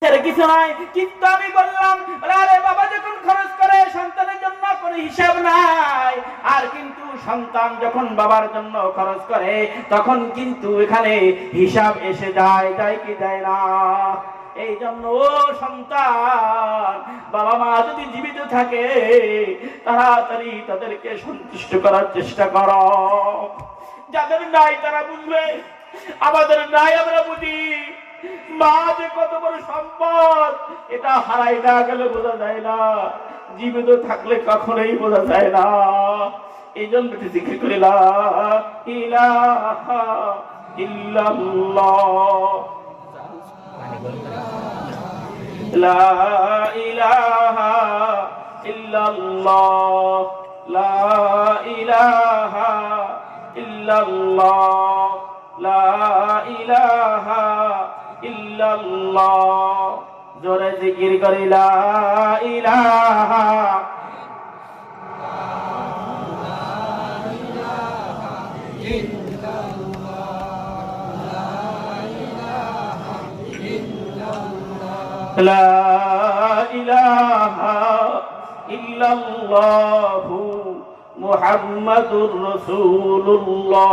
কিছু নাই, কিন্তু আমি বললাম আরে বাবা যখন খরচ করে সন্তানের জন্য কোনো হিসাব নাই, আর কিন্তু সন্তান যখন বাবার জন্য খরচ করে তখন কিন্তু এখানে হিসাব এসে যায়, তাই কি যায় না? এই জন্য ও সন্তান, বাবা মা যদি জীবিত থাকে তাড়াতাড়ি তাদেরকে সন্তুষ্ট করার চেষ্টা করো। যাদের নাই তারা বুঝবে, আমাদের নাই আমরা বুঝি। মা যে কত বড় সম্পদ এটা হারাই না গেলে বোঝা যায় না, জীবিত থাকলে কখনোই বোঝা যায় না। এই জন্য জিকির করি লা ইলাহা ইল্লাল্লাহ, লা ইলাহা ইল্লাল্লাহ, লা ইলাহা ইল্লাল্লাহ, লা ইলাহা ইল্লাল্লাহ। জোরে জিকির করি লা ইলাহা, লা ইলাহা ইল্লাল্লাহু মুহাম্মাদুর রাসূলুল্লাহ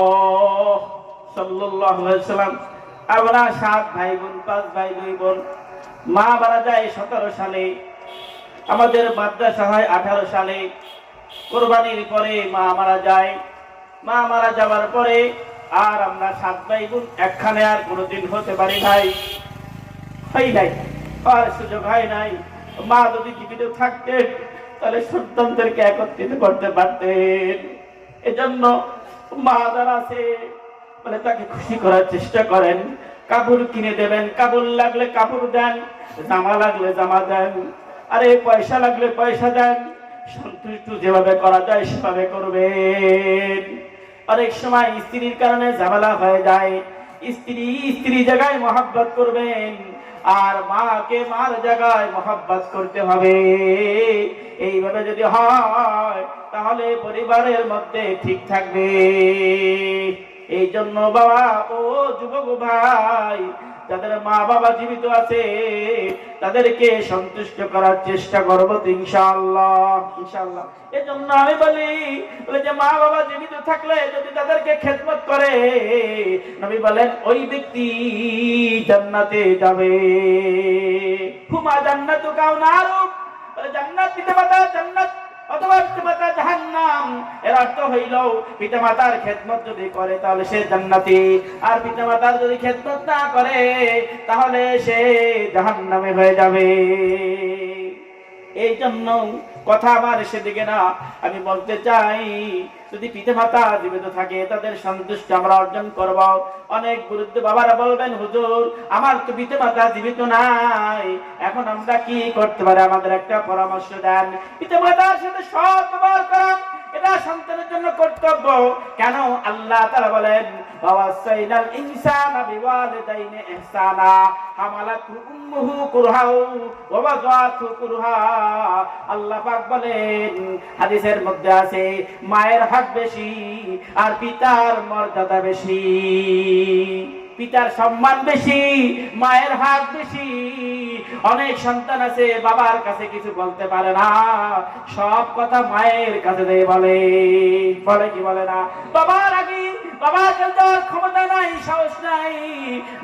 সাল্লাল্লাহু আলাইহি ওয়াসাল্লাম। আমরা 7 ভাই বোন, 5 ভাই 2 বোন। মা মারা যায় 17 সালে, আমাদের মাদ্রাসা হয় 18 সালে। কুরবানির পরে মা মারা যায়। মা মারা যাওয়ার পরে আর আমরা 7 ভাই বোন একখানে আর কোনোদিন হতে পারি নাই, হয় নাই, আর সুযোগ হয় নাই। মা যদি জীবিত থাকতেন তাহলে সন্তানদেরকে একত্রিত করতে পারতেন। এজন্য মা যারা আছে বলে তাকে খুশি করার চেষ্টা করেন। কাপড় কিনে দেবেন, কাপড় লাগলে কাপড় দেন, জামা লাগলে জামা দেন, আরে পয়সা লাগলে পয়সা দেন। সন্তুষ্ট যেভাবে করা যায় সেভাবে করবেন। অনেক সময় স্ত্রীর কারণে ঝামেলা হয়ে যায়, স্ত্রী জায়গায় মহব্বত করবেন, আর মাকে মার জায়গায় মহব্বত করতে হবে। এইভাবে যদি হয় তাহলে পরিবারের মধ্যে ঠিক থাকবে। এই জন্য বাবা ও যুবক ভাই, যাদের মা বাবা জীবিত আছে তাদেরকে সন্তুষ্ট করার চেষ্টা করবো তো ইনশাআল্লাহ, ইনশাআল্লাহ। এই জন্য আমি বলি যে মা বাবা জীবিত থাকলে যদি তাদেরকে খেদমত করে, নবী বলেন ওই ব্যক্তি জান্নাতে যাবে। হুমা জান্নাতু কাউনারু, জান্নাত পিতামাতা জান্নাত অথবা পিতামাতা জাহান্নাম। এর অর্থ হইল পিতামাতার খেদমত যদি করে তাহলে সে জান্নাতি, আর পিতামাতার যদি খেদমত না করে তাহলে সে জাহান্নামে হয়ে যাবে। এই জন্য কথা আমার সেদিকে না, আমি বলতে চাই যদি পিতামাতা জীবিত থাকে তাদের সন্তুষ্টি আমরা অর্জন করব। অনেক বৃদ্ধ বাবারা বলবেন হুজুর আমার তো পিতামাতা জীবিত নাই, এখন আমরা কি করতে পারি, আমাদের একটা পরামর্শ দেন। পিতামাতার সাথে সৎ ব্যবহার করা এটা সন্তানের জন্য কর্তব্য। কেন? আল্লাহ তাআলা বলেন ওয়াসাইনাল ইনসানা বিওয়ালিদাইনি ইহসানা হামালাতহু উম্মুহু কুরহা ওয়া ওয়াদাতহু কুরহা। আল্লাহ পাক বলেন হাদিসের মধ্যে আছে মায়ের হক বেশি আর পিতার মর্যাদা বেশি, পিতার সম্মান বেশি, মায়ের হক বেশি। অনেক সন্তান আছে বাবার কাছে কিছু বলতে পারে না, সব কথা মায়ের কাছে দিয়ে বলে, বলে কি বলে না? বাবার আগে বাবার যাওয়ার ক্ষমতা নাই, সাহস নাই,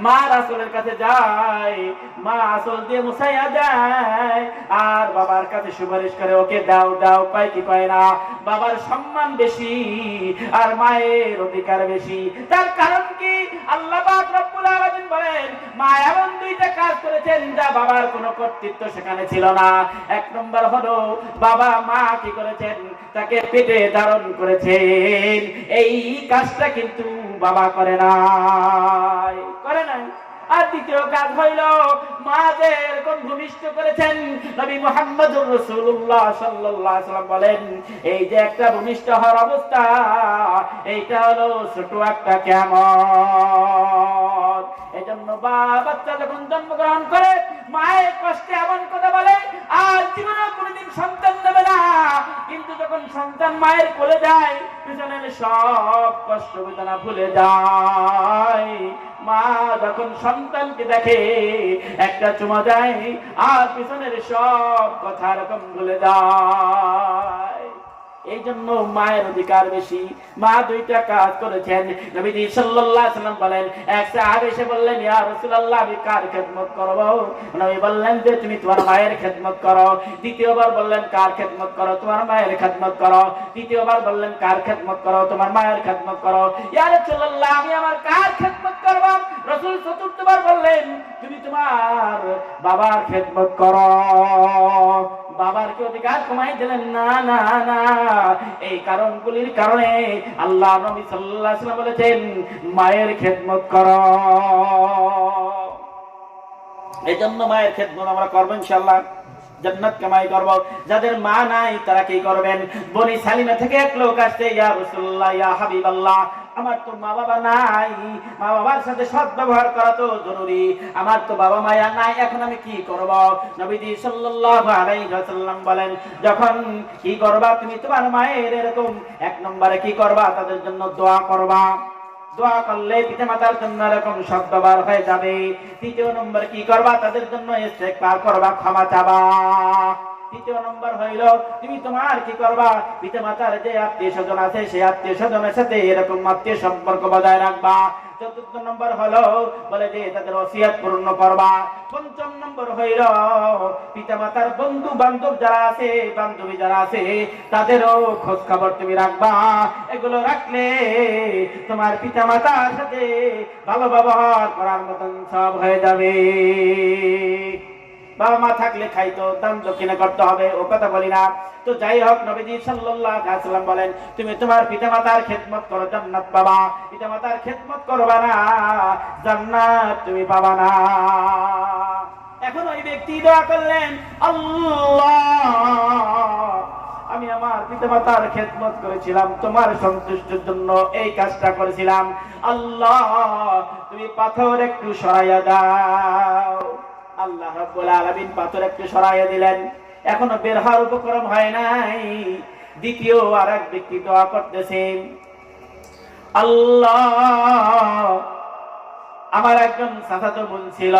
মা রাসূলের কাছে যায়, মা আসল দিয়ে মুছাইয়া দেয়, আর বাবার কাছে সুপারিশ করে ওকে দাও দাও, পায় কি পায় না। বাবার সম্মান বেশি আর মায়ের অধিকার বেশি। তার কারণ কি? আল্লাহ পাক রব্বুল আলামিন বলেন মা এমন দুইটা কাজ করেছেন যা বাবার কোনো কর্তৃত্ব সেখানে ছিল না। এক নম্বর হলো বাবা মা কি করেছেন, তাকে পেটে ধারণ করেছেন, এই কাজটা কিন্তু বাবা করে নাই, করে নাই। আর দ্বিতীয় কাজ হইল মাদের কোন ভূমিষ্ঠ করেছেন। নবী মুহাম্মদুর রাসূলুল্লাহ সাল্লাল্লাহু আলাইহি ওয়াসাল্লাম বলেন এই যে একটা ভূমিষ্ঠ হওয়ার অবস্থা, এইটা হলো ছোট একটা কিয়ামত। এজন্য বাচ্চা যখন জন্মগ্রহণ করে মায়ের কষ্টে এমন কথা বলে আর জীবনে কোনোদিন সন্তান নেবে না, কিন্তু যখন সন্তান মায়ের কোলে যায় পিছনের সব কষ্ট বেদনা ভুলে যায়। মা যখন সন্তানকে দেখে একটা চুমা দেয় আর পিছনের সব কথা এরকম ভুলে যায়। এই জন্য মায়ের অধিকার বেশি। মা দুইটা কাজ করেছেন। নবীজি সাল্লাল্লাহু আলাইহি সাল্লাম বলেন, এক সাহাবী এসে বললেন, ইয়া রাসূলুল্লাহ, আমি কার খেদমত করব? নবী বললেন যে তুমি তোমার মায়ের খেদমত করো। দ্বিতীয়বার বললেন, কার খেদমত করো? তোমার মায়ের খেদমত করো। তৃতীয়বার বললেন, কার খেদমত করো? তোমার মায়ের খেদমত করো। ইয়া রাসূলুল্লাহ, আমি আমার কার খেদমত করব? রাসূল চতুর্থবার বললেন, তুমি তোমার বাবার খেদমত করো। বাবার কি অধিকার কমাই দিলেন? না না না, এই কারণগুলির কারণে আল্লাহ নবী সাল্লাল্লাহু আলাইহি ওয়াসাল্লাম বলেছেন, মায়ের খেদমত করো। এই জন্য মায়ের খেদমত আমরা করবো, ইনশাআল্লাহ জান্নাত কামাই করব। যাদের মা নাই তারা কি করবেন? বনি সালিমা থেকে এক লোক আসছে, ইয়া রাসূলুল্লাহ, ইয়া হাবিবাল্লাহ, আমার তো মা বাবা নাই, মা বাবার সাথে সৎ ব্যবহার করা তো জরুরি, আমার তো বাবা মায়া নাই, এখন আমি কি করব? নবীজি সাল্লাল্লাহু আলাইহি ওয়াসাল্লাম বলেন, যখন কি করবা তুমি তোমার মায়ের এরকম এক নম্বরে কি করবা? তাদের জন্য দোয়া করবা। দোয়া করলে পিতামাতার জন্য এরকম সদ্ব্যবহার হয়ে যাবে। তৃতীয় নম্বর কি করবা? তাদের জন্য ইস্তেগফার করবা, ক্ষমা চাবা। তৃতীয় নম্বর হইল তুমি তোমার কি করবা? পিতামাতার যে আত্মীয় স্বজন আছে সেই আত্মীয় স্বজনের সাথে এরকম আত্মীয় সম্পর্ক বজায় রাখবা। চতুর্থ নম্বর হলো বলে যে তাদের ওসিয়ত পূর্ণ করবা। পঞ্চম নম্বর হইল পিতামাতার বন্ধু বান্ধব যারা আছে, বান্ধবী যারা আছে, তাদেরও খোঁজ খবর তুমি রাখবা। এগুলো রাখলে তোমার পিতামাতার সাথে ভালো ব্যবহার করার মতন সব হয়ে যাবে। বাবা মা থাকলে খাইতো, দান দক্ষিণা করতে হবে, ও কথা বলি না। তো যাই হোক, নবীজি সাল্লাল্লাহু আলাইহি ওয়াসাল্লাম বলেন, তুমি তোমার পিতামাতার খেদমত করো, জান্নাত পাবা। পিতামাতার খেদমত করবা না, জান্নাত তুমি পাবা না। এখন ওই ব্যক্তি দোয়া করলেন, আল্লাহ, আমি আমার পিতামাতার খেদমত করেছিলাম, তোমার সন্তুষ্টির জন্য এই কাজটা করেছিলাম, আল্লাহ তুমি পাথর একটু সরাইয়া দাও। আল্লাহ রাব্বুল আলামিন পাথর একটু সরাইয়া দিলেন। এখনো বের হওয়ার উপক্রম হয় নাই। দ্বিতীয় আরেক ব্যক্তি দোয়া করতেছেন, আল্লাহ, আমার একজন চাচাতো বোন ছিল,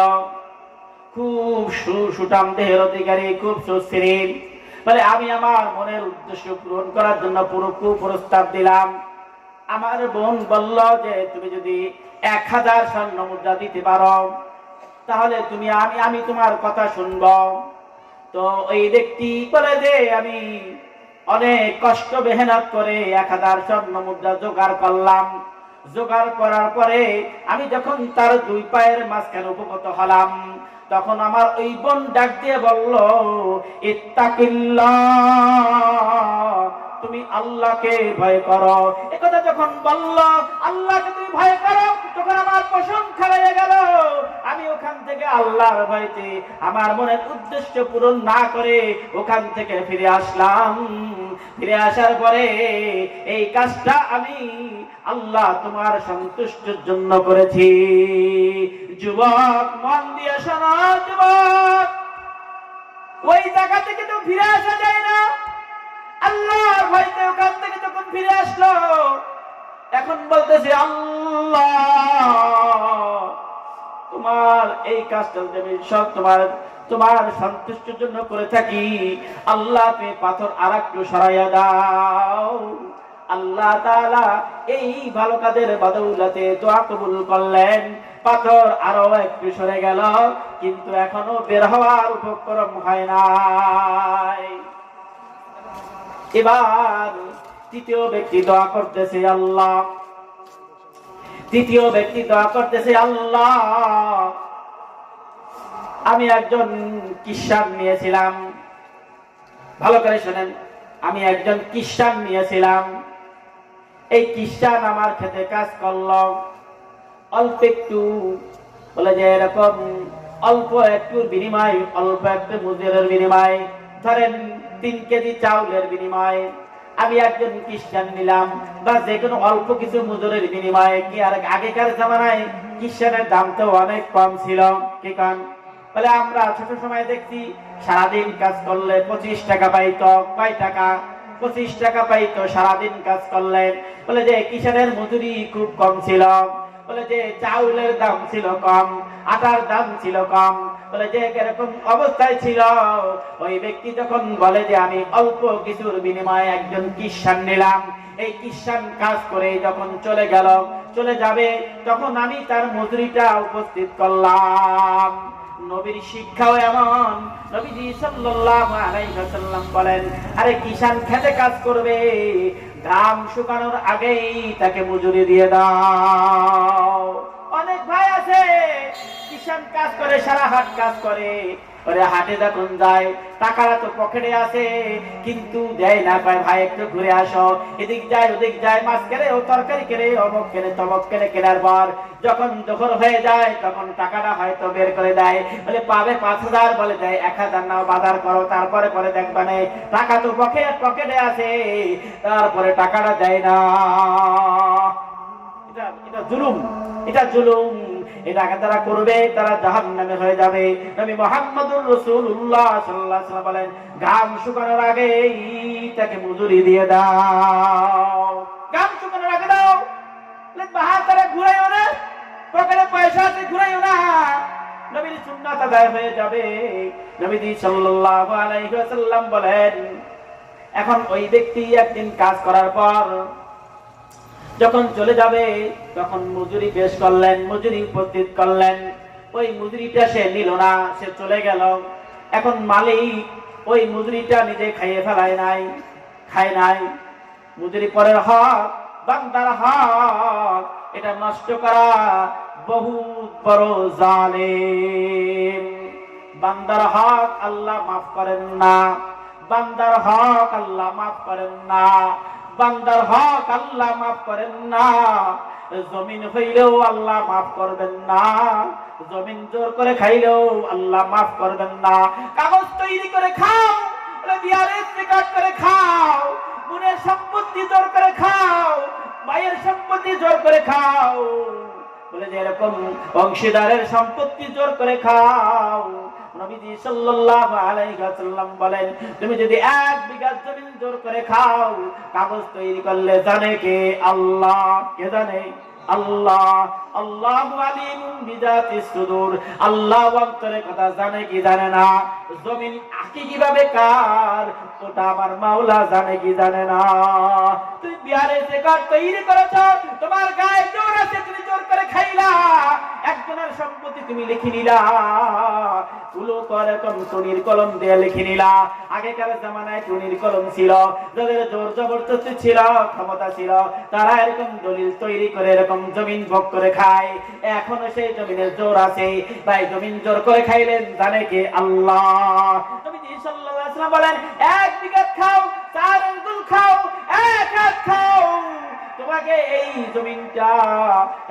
খুব সুঠাম দেহের অধিকারী, খুব সুশীল, বলে আমি আমার মনের উদ্দেশ্য পূরণ করার জন্য পুরো প্রস্তাব দিলাম। আমার বোন বলল যে তুমি যদি 1000 স্বর্ণ মুদ্রা দিতে পারো তাহলে তুমি আমি তোমার কথা শুনব। তো ওই ব্যক্তি বলে যে আমি অনেক কষ্ট মেহনত করে 1000 স্বর্ণ মুদ্রা জোগাড় করলাম। জোগাড় করার পরে আমি যখন তার দুই পায়ের মাঝখানে উপগত হলাম, তখন আমার ওই বোন ডাক দিয়ে বলল, ইত্তাকিল্লাহ, তুমি আল্লাহকে ভয় করো। একথা যখন বলল, আল্লাহকে তুমি ভয় করো, তখন আমার প্রশংসা হয়ে গেল। আমি ওখান থেকে আল্লাহর ভয়তে আমার মনের উদ্দেশ্য পূরণ না করে ওখান থেকে ফিরে আসলাম। ফিরে আসার পরে এই কাজটা আমি আল্লাহ তোমার সন্তুষ্টির জন্য করেছি। যুবক, মন দিয়ে শোনো যুবক, ওই জায়গা থেকে তো ফিরে আসা যায় না। আল্লাহর ভয়তে ওখান থেকে যখন ফিরে আসলো, এখন বলতেছে, আল্লাহ তোমার এই কাজটা আমি সব তোমার সন্তুষ্টির জন্য করে থাকি, আল্লাহ তুমি পাথর আরেকটু সরাইয়া দাও। আল্লাহ তাআলা এই ভালো কাজের বদৌলতে দোয়া কবুল করলেন। পাথর আরো একটু সরে গেল, কিন্তু এখনো বের হওয়ার উপক্রম হয় নাই। এবার তৃতীয় ব্যক্তি দোয়া করতেছে, আল্লাহ, তৃতীয় ব্যক্তি দোয়া করতেছে, আল্লাহ, আমি একজন খ্রিস্টান নিয়েছিলাম। ভালো করে শোনেন, আমি একজন খ্রিস্টান নিয়েছিলাম। এই খ্রিস্টান আমার খেতে কাজ করলো অল্প একটু, বলে যে এরকম অল্প একটুর বিনিময়, অল্প একটু মজুরের বিনিময়, ধরেন 3 কেজি চাউলের বিনিময় আমি একজন খ্রিস্টান নিলাম, বা যে কোনো অল্প কিছু মজুরের বিনিময়ে। কি আর আগেকার জামানায় খ্রিস্টানের দাম তো অনেক কম ছিল, কি কারণ বলে আমরা ছোট সময় দেখছি সারাদিন কাজ করলে 25 টাকা পাইতো। কয় টাকা? 25 টাকা পাইতো সারাদিন কাজ করলে। বলে যে কিষানের মজুরি খুব কম ছিল। বলে যে চাউলের দাম ছিল কম, আটার দাম ছিল কম, বলে যে এরকম অবস্থায় ছিল, ওই ব্যক্তি যখন বলে যে আমি অল্প কিছুর বিনিময়ে একজন কিষান নিলাম, এই কিষান কাজ করে যখন চলে যাবে, তখন আমি তার মজুরিটা উপস্থিত করলাম। নবীর শিক্ষাও এমন, নবীজি সাল্লাল্লাহু আলাইহি ওয়াসাল্লাম বলেন, আরে কিষান খেতে কাজ করবে, ঘাম শুকানোর আগেই তাকে মজুরি দিয়ে দাও। অনেক ভাই আছে কিষান কাজ করে, সারা হাট কাজ করে, ওরে হাটে যখন যায় টাকাটা তো পকেটে আছে, কিন্তু দেয় না, পায় ভাই একটু ঘুরে আসো, এদিক যায় ওদিক যায়, মাছ কেনে ও তরকারি কেনে, অমুক কেনে তমক কেনে, কেনার পর যখন দখল হয়ে যায় তখন টাকাটা হয়তো বের করে দেয়, বলে পাবে 5,000, বলে দেয় 1,000 নাও বাজার করো, তারপরে পরে দেখবা না টাকা তো পকেটে আছে, তারপরে টাকাটা দেয় না। এটা জুলুম, এটা জুলুম। এটা যারা করবে তারা জাহান্নামে হয়ে যাবে। নবী মুহাম্মদুর রাসূলুল্লাহ সাল্লাল্লাহু আলাইহি ওয়াসাল্লাম বলেন, ঘাম শুকানোর আগেই তাকে মজুরি দিয়ে দাও, ঘাম শুকানোর আগে দাও। বাহার তারা ঘুরাইও না, পকেটে পয়সা আছে ঘুরাইও না, নবীর সুন্নাত আদায় হয়ে যাবে। নবীজি সাল্লাল্লাহু আলাইহি ওয়াসাল্লাম বলেন, এখন ওই ব্যক্তি একদিন কাজ করার পর যখন চলে যাবে, তখন মজুরি পেশ করলেন, মজুরি উপস্থিত করলেন, ওই মজুরিটা সে নিল না, সে চলে গেল। এখন মালিক ওই মজুরিটা নিজে খায় নাই, মজুরি পরের হক, বান্দার হক, এটা নষ্ট করা বহুত বড় জালেম। বান্দার হক আল্লাহ মাফ করেন না, বান্দার হক আল্লাহ মাফ করেন না, বান্দার হক আল্লাহ মাফ করেন না। জমিন হইলেও আল্লাহ মাফ করবেন না, জমিন জোর করে খাইলেও আল্লাহ মাফ করবেন না। কাগজ তৈরি করে খাও, বিয়ারের রেকর্ড করে খাও, বোনের সম্পত্তি জোর করে খাও, ভাইয়ের সম্পত্তি জোর করে খাও, বলে যে এরকম অংশীদারের সম্পত্তি জোর করে খাও। নবীজি সাল্লাল্লাহু আলাইহি ওয়াসাল্লাম বলেন, তুমি যদি 1 বিঘা জমি জোর করে খাও, কাগজ তৈরি করলে জানে কে? আল্লাহ। কে জানে? আল্লাহ। আল্লাহু আলিমুন বিযাতিস সুদূর, আল্লাহ অন্তরের কথা জানে কি জানে না? জমিন কিভাবে কার, ওটা আমার মাওলা জানে কি জানে না? তুই বিহারে যে কাজ তৈরি করেছ, তোমার গায়ে জোর আছে, তুমি জোর করে খাইলা, একজনের সম্পত্তি তুমি লিখে নিলা, তুলো করে এরকম টুনির কলম দিয়ে লিখে নিলা। আগেকার জামানায় টুনির কলম ছিল, যাদের জোর জবরদস্তি ছিল, ক্ষমতা ছিল, তারা এরকম দলিল তৈরি করে এরকম জমিন ভোগ করে খায়। এখনো সেই জমিনের জোর আছে, ভাই জমিন জোর করে খাইলেন জানে কে? আল্লাহ। নবীজি সাল্লাল্লাহু আলাইহি ওয়াসাল্লাম বলেন, 1 বিঘা খাও, 4 আঙ্গুল খাও, 1 হাত খাও, তোমাকে এই জমিনটা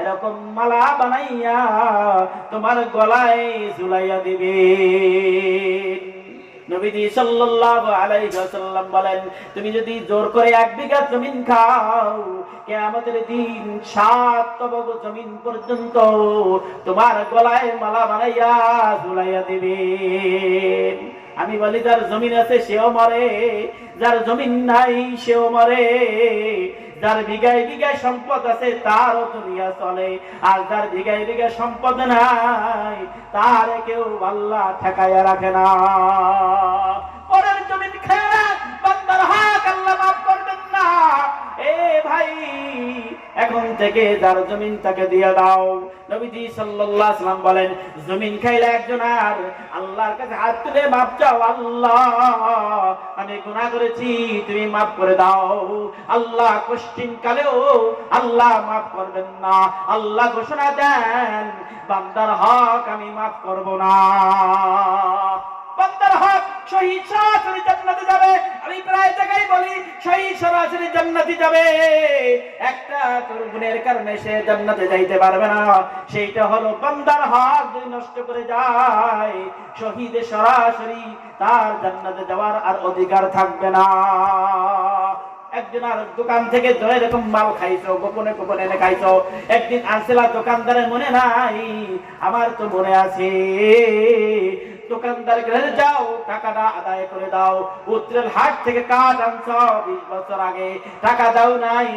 এরকম মালা বানাইয়া তোমার গলায় ঝুলাইয়া দিবে। নবীজি সাল্লাল্লাহু আলাইহি ওয়াসাল্লাম বলেন, তুমি যদি জোর করে 1 বিঘা জমিন খাও, কিয়ামতের দিন 7 তবক জমিন পর্যন্ত তোমার গলায় মালা বানাইয়া ঝুলাইয়া দিবে। আমি বলি, যার জমিন আছে সেও মরে, যার জমিন নাই সেও মরে, যার বিঘায় বিঘায় সম্পদ আছে তারও দুনিয়া চলে, আর যার বিঘায় বিঘায় সম্পদ নাই তার কেউ আল্লাহ ঠেকাইয়া রাখে না। পরের জমিন খায় না, বান্দার হক আল্লাহ মাফ করবেন না। এ ভাই, এখন থেকে যার জমিন তাকে দিয়ে দাও। নবীজি সাল্লাল্লাহু আলাইহি ওয়াসাল্লাম বলেন, জমিন খাইলে একজন আর আল্লাহর কাছে হাত তুলে মাপ চাও, আল্লাহ আমি গুনাহ করেছি, তুমি মাফ করে দাও। আল্লাহ কোশ্চিন কালেও আল্লাহ মাফ করবেন না। আল্লাহ ঘোষণা দেন, বান্দার হক আমি মাফ করব না। বান্দার হক শহীদ সরাসরি জান্নাতে যাবে। আমি প্রায় জায়গায় বলি, শহীদ সরাসরি জান্নাতে যাবে, একটা গুনাহের কারণে সে জান্নাতে যাইতে পারবে না। সেইটা হলো বান্দার হক যদি নষ্ট করে যায়, শহীদ সরাসরি তার জান্নাতে যাওয়ার আর অধিকার থাকবে না। একজনের দোকান থেকে এরকম মাল খাইছো, গোপনে গোপনে এনে খাইছো, একদিন আনছিলা, দোকানদারের মনে নাই, আমার তো মনে আছে, দোকানদারকে যাও টাকাটা আদায় করে দাও, উত্তরের হাট থেকে কাঠ আনছ 20 বছর আগে, টাকা দাও নাই,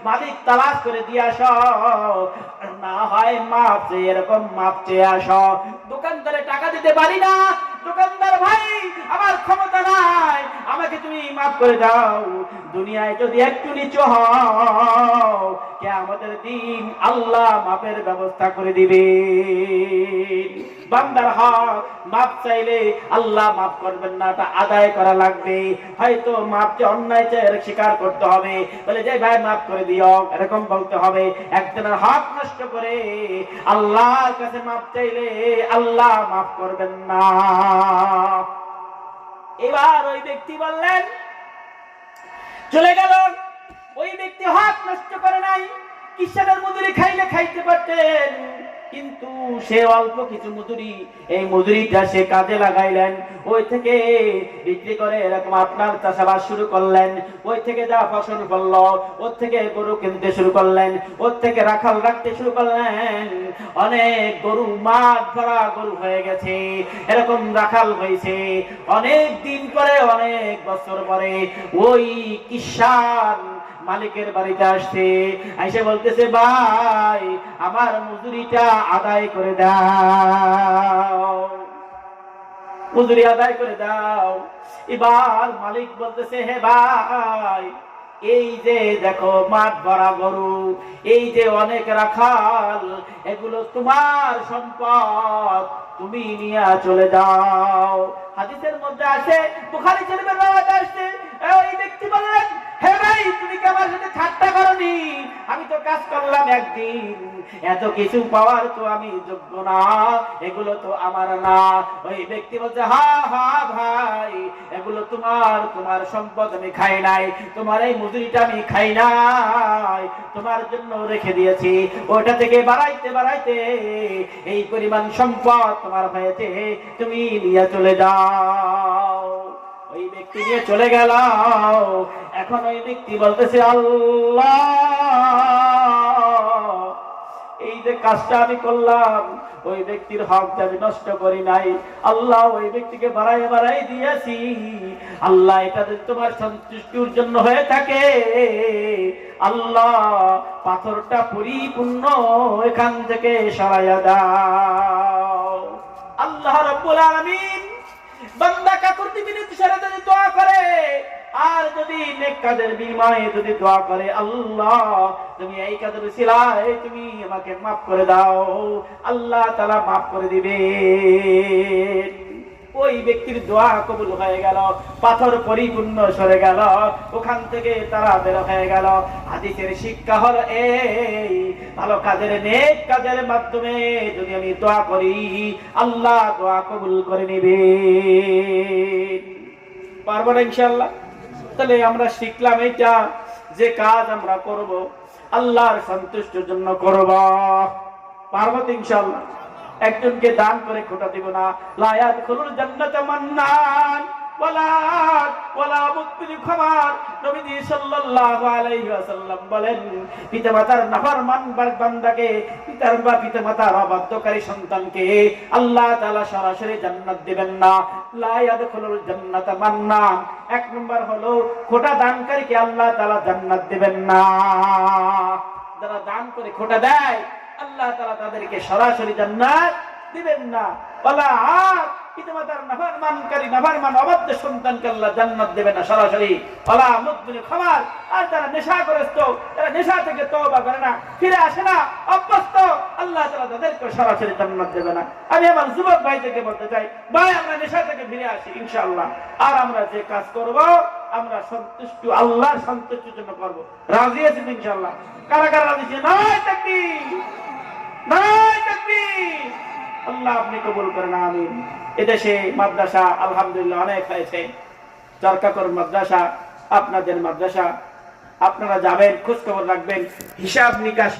মালিক তালাশ করে দিয়ে আস, না হয় মাপ চেয়ে এরকম মাপ চেয়ে আস। দোকানদারে টাকা দিতে পারি না, দোকানদার ভাই আমার ক্ষমতা নাই, আমাকে তুমি মাফ করে দাও। দুনিয়ায় যদি একটু নিচু হও, কিয়ামতের দিন আল্লাহ মাফের ব্যবস্থা করে দিবে। বান্দার হক মাফ চাইলে আল্লাহ মাফ করবেন না, তা আদায় করা লাগবে। হয়তো মাফ যে অন্যায় স্বীকার করতে হবে, বলে যে ভাই মাফ করে দিও এরকম বলতে হবে। একজনের হক নষ্ট করে আল্লাহর কাছে মাফ চাইলে আল্লাহ মাফ করবেন না। এবার ওই ব্যক্তি বললেন, চলে গেল। ওই ব্যক্তি হক নষ্ট করে নাই, কিষানের মজুরি খাইলে খাইতে পারতেন, কিন্তু সে অল্প কিছু মজুরি, এই মজুরিটা সে কাজে লাগাইলেন, ওই থেকে বিক্রি করে এরকম আপনার চাষাবাদ শুরু করলেন, ওই থেকে যা ফসল ফলল ওর থেকে গরু কিনতে শুরু করলেন, ওর থেকে রাখাল রাখতে শুরু করলেন, অনেক গরু মাঠ ভরা গরু হয়ে গেছে, এরকম রাখাল হয়েছে। অনেক দিন পরে, অনেক বছর পরে ওই কিষান মালিকের বাড়িতে আসছে, এসে বলতেছে, ভাই আমার মজুরিটা আদায় করে দাও, মজুরি আদায় করে দাও। এবার মালিক বলতেছে, হে ভাই, এই যে দেখো মাঠ ভরা গরু, এই যে অনেক রাখাল, এগুলো তোমার সম্পদ, তুমি নিয়ে চলে যাও। হাদিসের মধ্যে আছে, বুখারী শরীফের রাওয়াতে আসছে, এই ব্যক্তি বললেন, হে ভাই তুমি কি আমার সাথে ঠাট্টা করনি? আমি তো কাজ করলাম একদিন, এত কিছু পাওয়ার তো আমি যোগ্য না, এগুলো তো আমার না। ওই ব্যক্তি বলছে, হা হা ভাই, এগুলো তোমার, তোমার সম্পদ আমি খাই নাই, তোমার এই মজুরিটা আমি খাই নাই, তোমার জন্য রেখে দিয়েছি, ওটা থেকে বাড়াইতে বাড়াইতে এই পরিমাণ সম্পদ তোমার হয়েছে, তুমি নিয়ে চলে যাও। ওই ব্যক্তি নিয়ে চলে গেল। এখন ওই ব্যক্তি বলতেছে, আল্লাহ, এই যে কাজটা আমি করলাম, ওই ব্যক্তির হকটা আমি নষ্ট করি নাই, আল্লাহ ওই ব্যক্তিকে বাড়াই বাড়াই দিয়েছি, আল্লাহ এটা যদি তোমার সন্তুষ্টির জন্য হয়ে থাকে, আল্লাহ পাথরটা পরিপূর্ণ এখান থেকে সরাইয়া দাও। আল্লাহ রাব্বুল আলামিন বান্দা কাকুতি বিনতি সারা যদি দোয়া করে, আর যদি নেক কাজের বিনিময়ে যদি দোয়া করে, আল্লাহ তুমি এই কাজের উসিলায় তুমি আমাকে মাফ করে দাও, আল্লাহ তাআলা মাফ করে দিবে। ওই ব্যক্তির দোয়া কবুল হয়ে গেল, পাথর পরিপূর্ণ সরে গেল, ওখান থেকে তারা বের হয়ে গেল। হাদিসের শিক্ষা হলো এই, ভালো কাজের, নেক কাজের মাধ্যমে যদি আমি দোয়া করি, আল্লাহ দোয়া কবুল করে নেবে। পারবো না ইনশাআল্লাহ? তাহলে আমরা শিখলাম এইটা, যে কাজ আমরা করব আল্লাহর সন্তুষ্টির জন্য করব। পারবো তো ইনশাআল্লাহ? একজনকে দান করে খোটা দিব না। লা ইয়াদখুলুল জান্নাতা মান্নান ওয়ালা মুতবিল খামার। নবীজি সাল্লাল্লাহু আলাইহি ওয়াসাল্লাম বলেন, পিতামাতার নাফরমান বান্দাকে, পিতামাতার অবাধ্যকারী সন্তানকে আল্লাহ তাআলা সরাসরি জান্নাত দিবেন না। লা ইয়াদখুলুল জান্নাতা মান্নান, এক নম্বর হলো খোটা দানকারীকে আল্লাহ তাআলা জান্নাত দিবেন না। যারা দান করে খোটা দেয়, আল্লাহ তাআলা তাদেরকে সরাসরি জান্নাত দিবেন না। ওয়ালা পিতামাতার নাফরমানকারী, নাফরমান অবাধ্য সন্তানকে আল্লাহ জান্নাত দেবেন না সরাসরি। ওয়ালা মুতবিল খামার, আর যারা নেশাগ্রস্ত, যারা নেশা থেকে তওবা করে না, ফিরে আসে না, অভ্যস্ত, আল্লাহ তাআলা তাদেরকে সরাসরি জান্নাত দেবে না। আমি আমার যুবক ভাইদেরকে বলতে চাই, ভাই আমরা নেশা থেকে ফিরে আসি ইনশাআল্লাহ, আর আমরা যে কাজ করব আমরা সন্তুষ্ট, আল্লাহর সন্তুষ্টির জন্য করব। রাজি আছেন ইনশাআল্লাহ? কারা কারা রাজি আছেন? নাই তাকবীর, নাই তাকবীর। আল্লাহ আপনি কবুল করেন, আমিন। এদেশে মাদ্রাসা আলহামদুলিল্লাহ অনেক হয়েছে, চরকাকর মাদ্রাসা, আপনাদের মাদ্রাসা, আপনারা যাবেন, খোঁজ খবর রাখবেন, হিসাব নিকাশ